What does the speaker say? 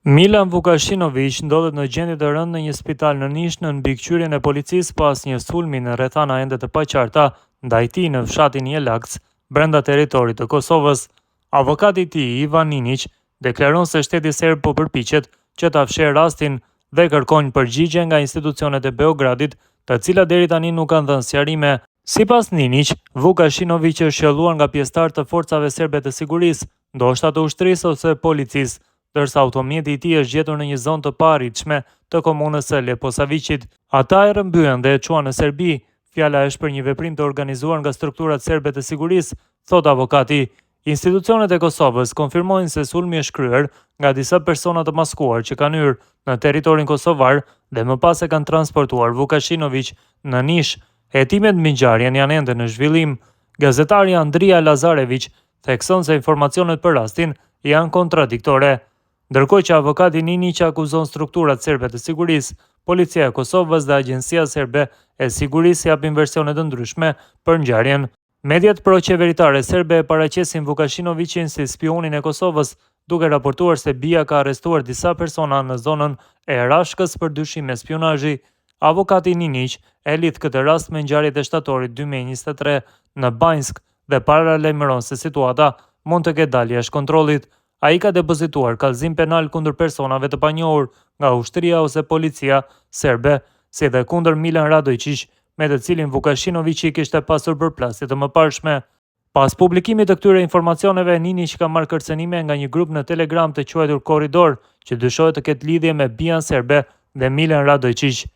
Milan Vukashinović ndodhet në gjendje të rëndë në një spital në Nish në mbikëqyrjen e policisë pas një sulmi në rrethana ende të paqarta ndaj tij në fshatin Jelax, brenda territorit të Kosovës. Avokati i tij, Ivan Ninić, deklaron se shteti serb po përpiqet që ta fshehë rastin dhe kërkon përgjigje nga institucionet e Beogradit, të cilat deri tani nuk kanë dhënë sqarime. Sipas Ninić, Vukashinović është shëlluar nga pjesëtar të forcave serbe të sigurisë, ndoshta të ushtrisë ose policisë, dërsa automjeti i tij është gjetur në një zonë të paarritshme të komunës së Leposavićit. Ata e rrëmbyen dhe e çuan në Serbi. Fjala është për një veprim të organizuar nga strukturat serbe të sigurisë, thot avokati. Institucionet e Kosovës konfirmojnë se sulmi është kryer nga disa persona të maskuar që kanë hyrë në territorin kosovar dhe më pas e kanë transportuar Vukashinović në Nish. Hetimet mbi ngjarjen janë ende në zhvillim. Gazetari Andria Lazarević thekson se informacionet për rastin janë kontradiktore. Ndërkohë që avokati Ninić akuzon strukturat serbe të sigurisë, policia e Kosovës dhe agjencia serbe e sigurisë japin versione të ndryshme për ngjarjen. Mediat pro-qeveritare serbe e paraqesin Vukashinovićin si spionin e Kosovës, duke raportuar se BIA ka arrestuar disa persona në zonën e Rashkës për dyshime spionazhi. Avokati Ninić e lidh këtë rast me ngjarjet e shtatorit 2023 në Banjsk dhe paralajmëron se situata mund të ketë dalë jashtë kontrollit. Ai ka depozituar kallëzim penal kundër personave të panjohur nga ushtria ose policia serbe, si dhe kundër Milan Radojčić, me të cilin Vukashinović kishte pasur përplasje të mëparshme. Pas publikimit të këtyre informacioneve, Ninić ka marrë kërcënime nga një grup në Telegram të quajtur Korridor, që dyshohet të ketë lidhje me BIA-n serbe dhe Milan Radojčić.